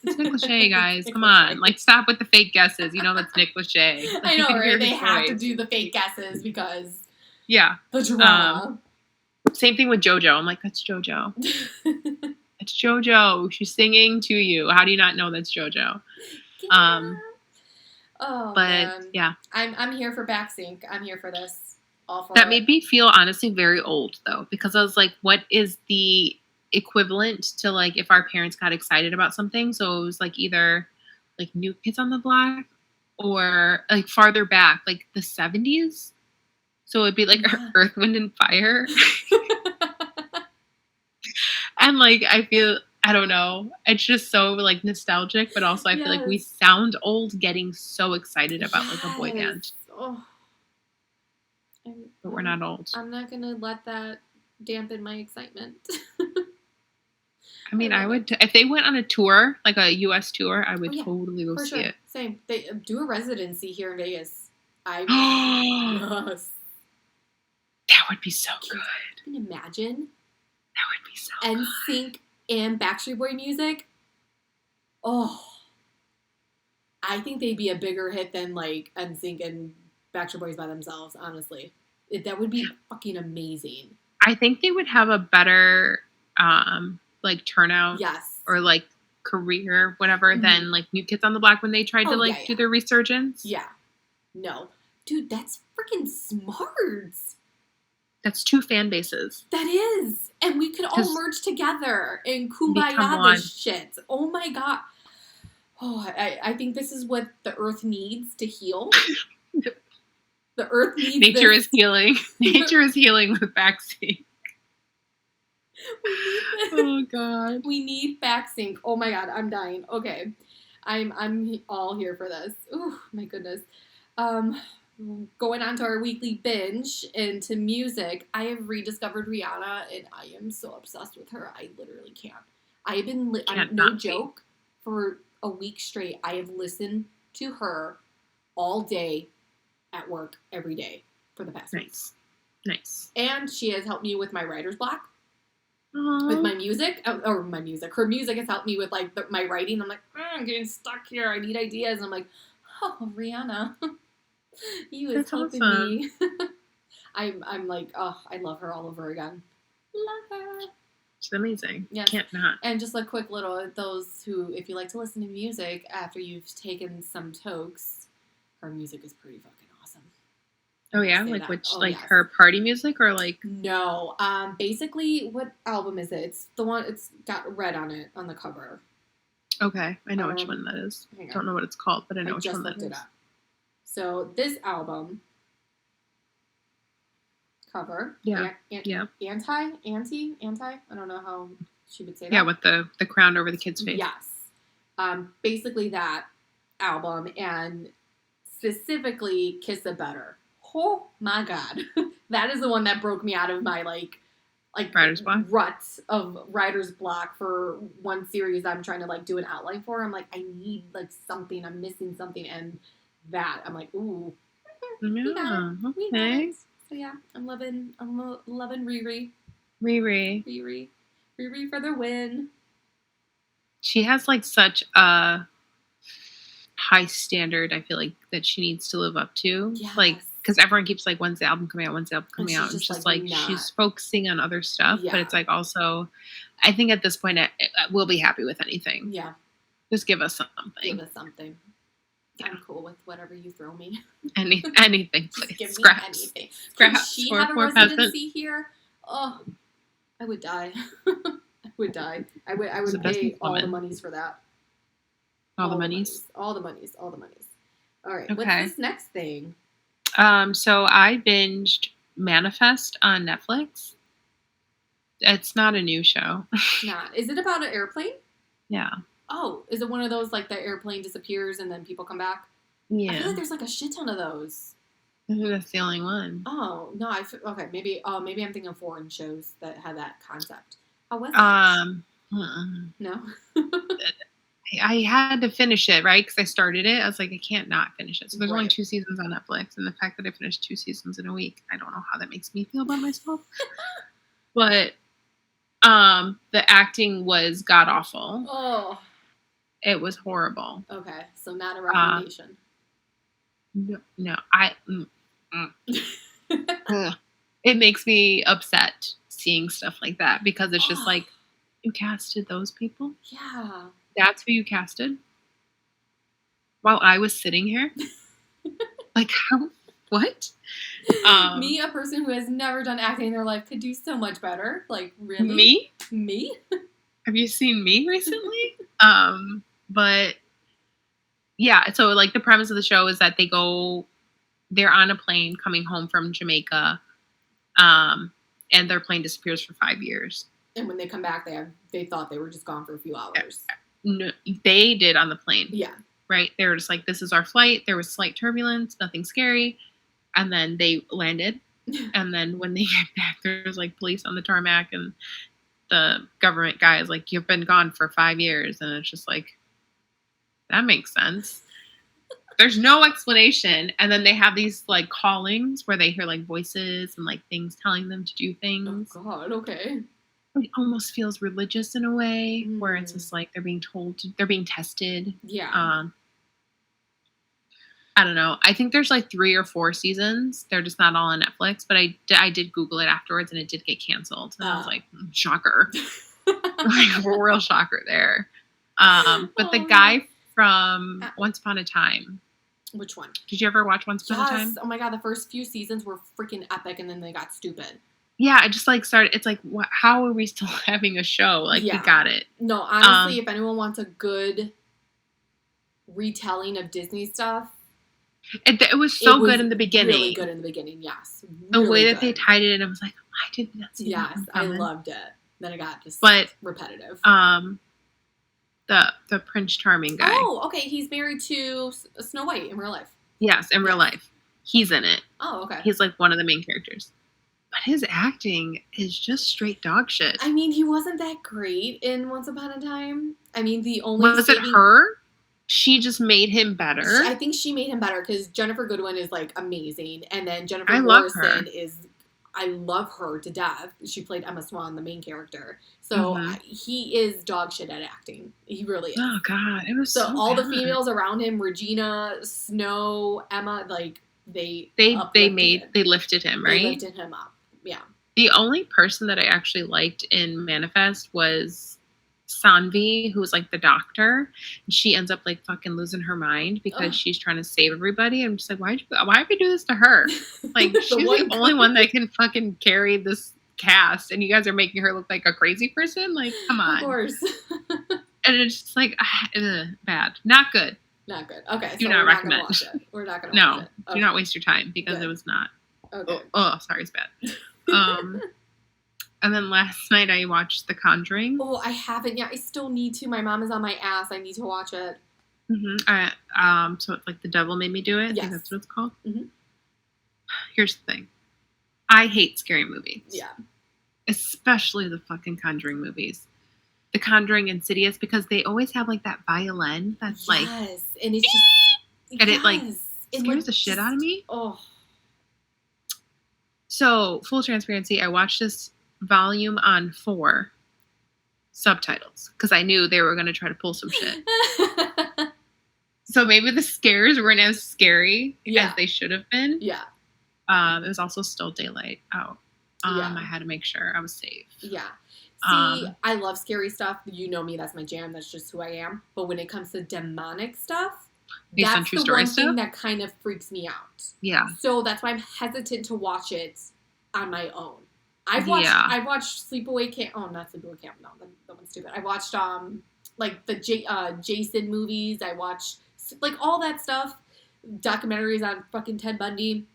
it's Nick Lachey, guys. Come on. Like stop with the fake guesses. You know that's Nick Lachey. Like, I know, right? They have to do the fake guesses because the drama. Same thing with JoJo. I'm like, that's JoJo. It's JoJo. She's singing to you. How do you not know that's JoJo? But man. Yeah. I'm here for BackSync. I'm here for this. All for that made me feel honestly very old though, because I was like, what is the equivalent to like if our parents got excited about something? So it was like either like New Kids on the Block or like farther back, like the 70s. So it'd be like Earth, Wind, and Fire. And like I don't know. It's just so like nostalgic, but also I feel like we sound old getting so excited about like a boy band. Oh. But we're not old. I'm not gonna let that dampen my excitement. I mean, I would if they went on a tour, like a U.S. tour, I would totally go see it. Same. They do a residency here in Vegas. Yes. That would be so good. Can you imagine? That would be so good. NSYNC and Backstreet Boy music. Oh, I think they'd be a bigger hit than like NSYNC and Backstreet Boys by themselves. Honestly, that would be fucking amazing. I think they would have a better like turnout. Yes. Or like career, whatever, than like New Kids on the Block when they tried to like do their resurgence. Yeah. No, dude, that's freaking smart. That's two fan bases. That is. And we could all merge together and kumbaya this shit. Oh my God. I think this is what the earth needs to heal. The earth needs Nature is healing. Nature is healing with BackSync. We need this. Oh God. We need BackSync. Oh my God, I'm dying. Okay. I'm all here for this. Oh my goodness. Going on to our weekly binge into music, I have rediscovered Rihanna and I am so obsessed with her. I literally can't. I have been, no joke, for a week straight, I have listened to her all day at work every day for the past week. Nice. And she has helped me with my writer's block. With my music, her music has helped me with like my writing. I'm like, I'm getting stuck here. I need ideas. And I'm like, oh, Rihanna, you is helping me. I'm like, oh, I love her all over again. Love her. She's amazing. Yes. Can't not. And just a quick little, those who, if you like to listen to music after you've taken some tokes, her music is pretty fucking awesome. Oh yeah, like which, like her party music or like? No, basically, what album is it? It's the one. It's got red on it on the cover. Okay, I know which one that is. Don't know what it's called, but I know which one that is. So this album cover, anti. I don't know how she would say that. Yeah, with the crown over the kid's face. Yes, basically that album, and specifically "Kiss It Better." Oh my God. That is the one that broke me out of my like writer's block rut of writer's block for one series I'm trying to like do an outline for. I'm like, I need like something. I'm missing something. And that I'm like, ooh. Yeah. Okay. So yeah, I'm loving Riri. Riri for the win. She has like such a high standard, I feel like, that she needs to live up to. Yes. Like, because everyone keeps like, when's the album coming out? And it's just like she's focusing on other stuff. Yeah. But it's like also, I think at this point, we'll be happy with anything. Yeah. Just give us something. Yeah. I'm cool with whatever you throw me. Anything, please. Give Scraps. me anything. Scraps. She had a residency here. Oh, I would die. I would die. I would pay all the monies for that. All the monies. All the monies. All right. Okay. What's this next thing? So I binged Manifest on Netflix. It's not a new show. Not. Is it about an airplane? Yeah. Oh, is it one of those like the airplane disappears and then people come back? Yeah. I feel like there's like a shit ton of those. I think that's the only one. Oh no! Okay. Maybe I'm thinking of foreign shows that had that concept. How was it? No. I had to finish it, right? Because I started it. I was like, I can't not finish it. So there's only 2 seasons on Netflix. And the fact that I finished 2 seasons in a week, I don't know how that makes me feel about myself. But the acting was god-awful. Oh. It was horrible. Okay. So not a recommendation. No. It makes me upset seeing stuff like that. Because it's just like, you casted those people? Yeah. That's who you casted? While I was sitting here? Like, how? What? Me, a person who has never done acting in their life, could do so much better. Like, really? Me? Me? Have you seen me recently? But, yeah, so, like, the premise of the show is that they're on a plane coming home from Jamaica, and their plane disappears for 5 years. And when they come back, they thought they were just gone for a few hours. No, they did on the plane. Yeah. Right? They were just like, this is our flight. There was slight turbulence, nothing scary. And then they landed. And then when they get back, there's like police on the tarmac. And the government guy is like, you've been gone for 5 years. And it's just like, that makes sense. There's no explanation. And then they have these like callings where they hear like voices and like things telling them to do things. Oh, God. Okay. It almost feels religious in a way where it's just like they're being tested. Yeah. I don't know. I think there's like 3 or 4 seasons. They're just not all on Netflix, but I did Google it afterwards and it did get canceled. And I was like, shocker. Like, real shocker there. But the guy from Once Upon a Time. Which one? Did you ever watch Once Upon a Time? Oh my God. The first few seasons were freaking epic and then they got stupid. Yeah, I just like started. It's like, how are we still having a show? Like, we got it. No, honestly, if anyone wants a good retelling of Disney stuff. It was so good in the beginning. Really good in the beginning, yes. The Really way that good. they tied it in, I was like, why did that see Yes, that I loved it. Then it got just repetitive. The Prince Charming guy. Oh, okay. He's married to Snow White in real life. Yes, in real life. He's in it. Oh, okay. He's like one of the main characters. But his acting is just straight dog shit. I mean, he wasn't that great in Once Upon a Time. I mean, the only was it her? She just made him better. I think she made him better because Jennifer Goodwin is like amazing, and then Jennifer Morrison is. I love her to death. She played Emma Swan, the main character. So he is dog shit at acting. He really is. Oh God, it was so all bad. The females around him, Regina, Snow, Emma, like they lifted him, right? They lifted him up. Yeah. The only person that I actually liked in Manifest was Sanvi, who was like the doctor. And she ends up like fucking losing her mind because she's trying to save everybody. I'm just like, why would you do this to her? Like she's the only one that can fucking carry this cast, and you guys are making her look like a crazy person. Like, come on. Of course. And it's just like bad, not good. Not good. Okay. Do not recommend. We're not gonna watch it. Okay. Do not waste your time because it was not. Okay. Oh, sorry, it's bad. And then last night I watched The Conjuring. Oh, I haven't yet. I still need to. My mom is on my ass. I need to watch it. Mm-hmm. So it's like The Devil Made Me Do It. I think that's what it's called. Mm-hmm. Here's the thing. I hate scary movies. Yeah. Especially the fucking Conjuring movies. The Conjuring, Insidious, because they always have like that violin that's like. Yes. And it's just. And it like scares the shit out of me. Oh. So, full transparency, I watched this volume on 4 subtitles because I knew they were going to try to pull some shit. So maybe the scares weren't as scary as they should have been. Yeah. It was also still daylight out. I had to make sure I was safe. Yeah. See, I love scary stuff. You know me, that's my jam. That's just who I am. But when it comes to demonic stuff, that's the one thing that kind of freaks me out. Yeah. So that's why I'm hesitant to watch it on my own. I've watched Sleepaway Camp. Oh, not Sleepaway Camp. No, that one's stupid. I watched like the Jason movies. I watched like all that stuff. Documentaries on fucking Ted Bundy.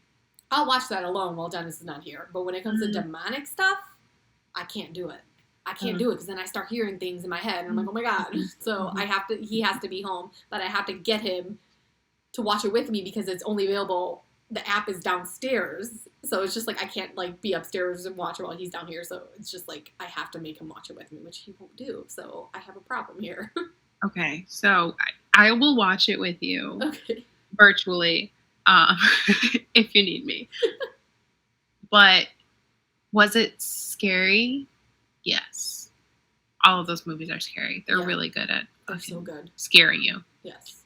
I'll watch that alone while Dennis is not here. But when it comes to demonic stuff, I can't do it. I can't do it because then I start hearing things in my head and I'm like, oh my God. So he has to be home, but I have to get him to watch it with me because it's only available. The app is downstairs. So it's just like, I can't like be upstairs and watch it while he's down here. So it's just like, I have to make him watch it with me, which he won't do. So I have a problem here. Okay. So I will watch it with you virtually if you need me. But was it scary? Yes. All of those movies are scary. They're really good at so good. Scaring you. Yes.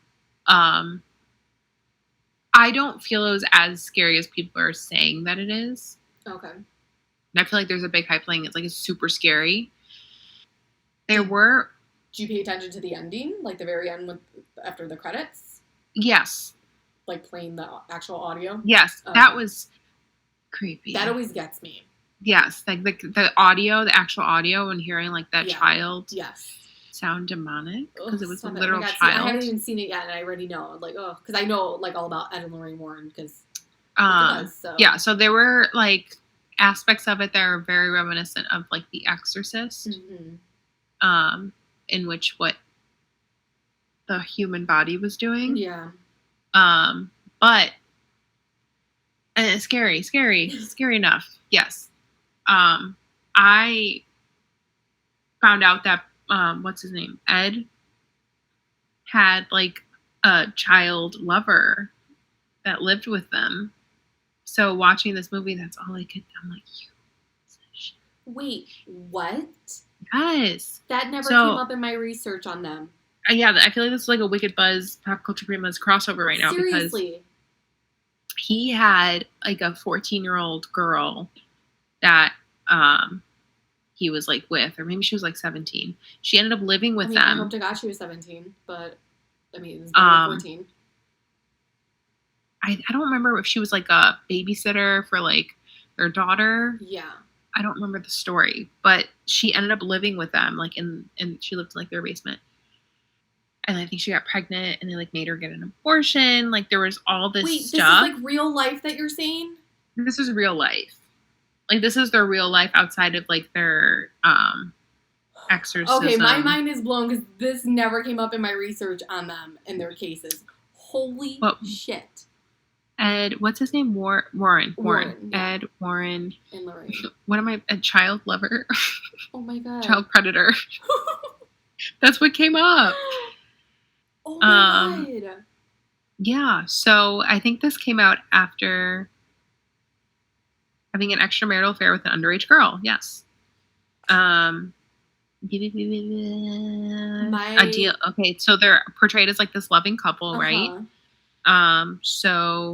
I don't feel it was as scary as people are saying that it is. Okay. And I feel like there's a big hype playing. It's like it's super scary. There were. Did you pay attention to the ending, like the very end after the credits? Yes. Like playing the actual audio. Yes, that was creepy. That always gets me. Yes, like the audio, the actual audio, and hearing like that child. Yes. Sound demonic because it was a literal child. I haven't even seen it yet, and I already know. Like, because I know like all about Ed and Lorraine Warren because. Yeah, so there were like aspects of it that are very reminiscent of like The Exorcist, in which what the human body was doing. Yeah. But and it's scary enough. Yes. I found out that what's his name? Ed had like a child lover that lived with them. So watching this movie, that's all I could. I'm like, you. Wait, what? Yes. That never came up in my research on them. Yeah, I feel like this is like a Wicked Buzz Pop Culture Primas crossover right now. Seriously. Because he had like a 14-year-old girl that he was like with, or maybe she was like 17. She ended up living with them. I hope to God she was 17, but I mean, it was 14. I don't remember if she was like a babysitter for like their daughter. Yeah. I don't remember the story, but she ended up living with them, like and she lived in like their basement. And I think she got pregnant and they like made her get an abortion. Like there was all this Wait, stuff. This is like real life that you're saying? This is real life. Like this is their real life outside of like their exorcism. Okay, my mind is blown because this never came up in my research on them and their cases. Holy shit. Ed, what's his name? Warren. Yeah. Ed, Warren. And Lorraine. What am I? A child lover? Oh my god. Child predator. That's what came up. Oh my god. Yeah, so I think this came out after having an extramarital affair with an underage girl. Yes. A deal. Okay, so they're portrayed as like this loving couple, right? So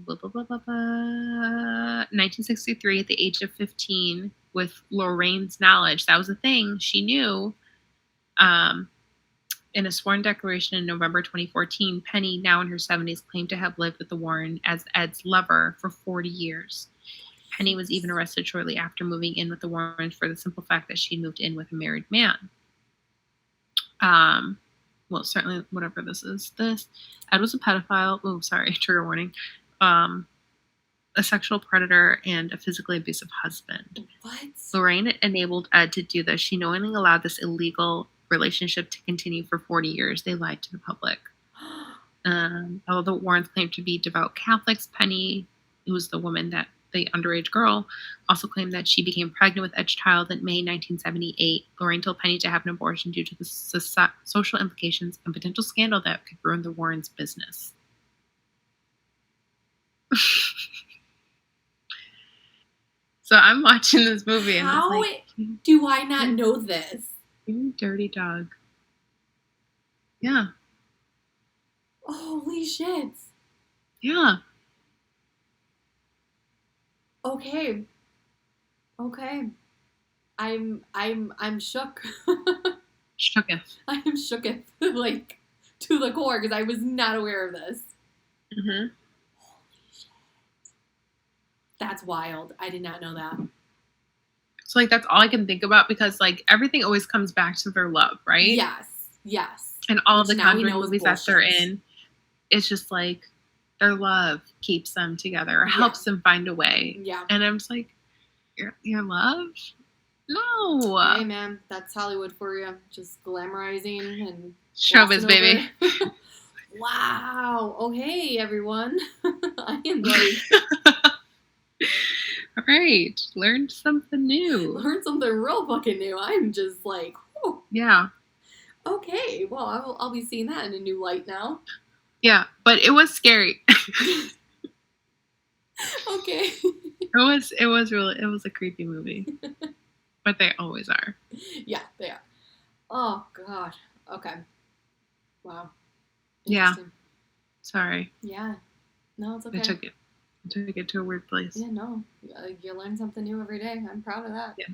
1963, at the age of 15, with Lorraine's knowledge, that was a thing she knew. In a sworn declaration in November 2014, Penny, now in her 70s, claimed to have lived with the Warren as Ed's lover for 40 years. Penny was even arrested shortly after moving in with the Warrens for the simple fact that she moved in with a married man. Well, certainly, whatever this is. Ed was a pedophile. Oh, sorry, trigger warning. A sexual predator and a physically abusive husband. What? Lorraine enabled Ed to do this. She knowingly allowed this illegal relationship to continue for 40 years. They lied to the public. Although the Warrens claimed to be devout Catholics, Penny, who was the woman that the underage girl, also claimed that she became pregnant with Ed's child in May 1978. Lorraine told Penny to have an abortion due to the social implications and potential scandal that could ruin the Warrens' business. So I'm watching this movie and how do I not know this? You dirty dog. Yeah. Holy shit. Yeah. Okay. I'm shook. Shooketh. I am shooketh, like, to the core, because I was not aware of this. Mm-hmm. Holy shit. That's wild. I did not know that. So, like, that's all I can think about because, like, everything always comes back to their love, right? Yes. And all of the Conjuring movies that they're in, it's just, like, their love keeps them together or helps them find a way. Yeah. And I'm just like, your love? No. Hey, man, that's Hollywood for you. Just glamorizing and showbiz, baby. Wow. Okay, everyone. I am like... All right, learned something new. Learned something real fucking new. I'm just like, whew. Yeah. Okay, well, I'll be seeing that in a new light now. Yeah, but it was scary. Okay. It was a creepy movie. But they always are. Yeah, they are. Oh god. Okay. Wow. Yeah. Sorry. Yeah. No, it's okay. I took it to a weird place. Yeah, no. You learn something new every day. I'm proud of that. Yeah.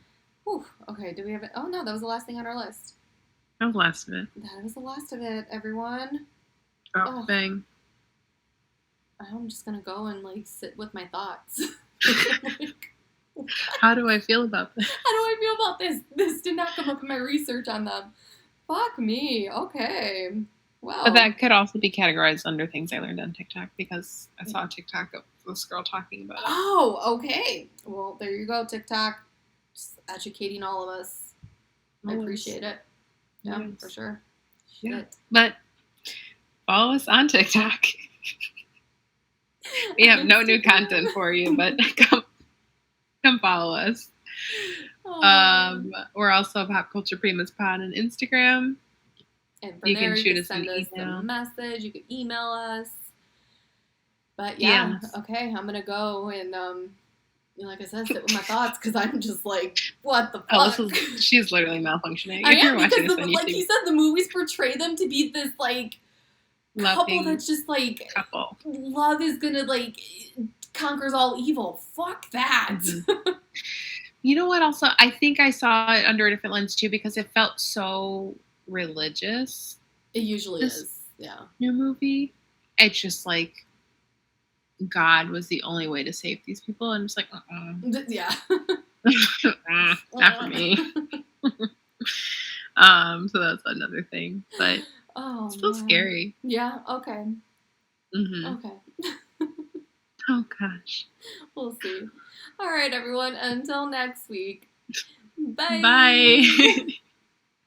Whew. Okay, do we have it? Oh, no, that was the last thing on our list. That was the last of it. That was the last of it, everyone. Thing. I'm just gonna go and, like, sit with my thoughts. Like, how do I feel about this? How do I feel about this? This did not come up in my research on them. Fuck me. Okay. Wow. But that could also be categorized under things I learned on TikTok because I saw a TikTok of this girl talking about it. Oh, okay. Well, there you go, TikTok. Just educating all of us. I appreciate it. Yeah, for sure. Yeah. Shit. But follow us on TikTok. We have no new content for you, but come follow us. We're also Pop Culture Primas Pod on Instagram. And from there, you can send us a message. You can email us. But yeah, okay, I'm gonna go and like I said, sit with my thoughts because I'm just like, what the fuck? She's literally malfunctioning. I am because, like you said, the movies portray them to be this like couple that's just like love is gonna like conquers all evil. Fuck that. Mm-hmm. You know what? Also, I think I saw it under a different lens too because it felt so religious. It usually is. Yeah. New movie. It's just like God was the only way to save these people, and it's like, yeah, not for me. So that's another thing, but Oh, It's still scary. Yeah. Okay. Mm-hmm. Okay. Oh gosh. We'll see. All right, everyone. Until next week. Bye. Bye.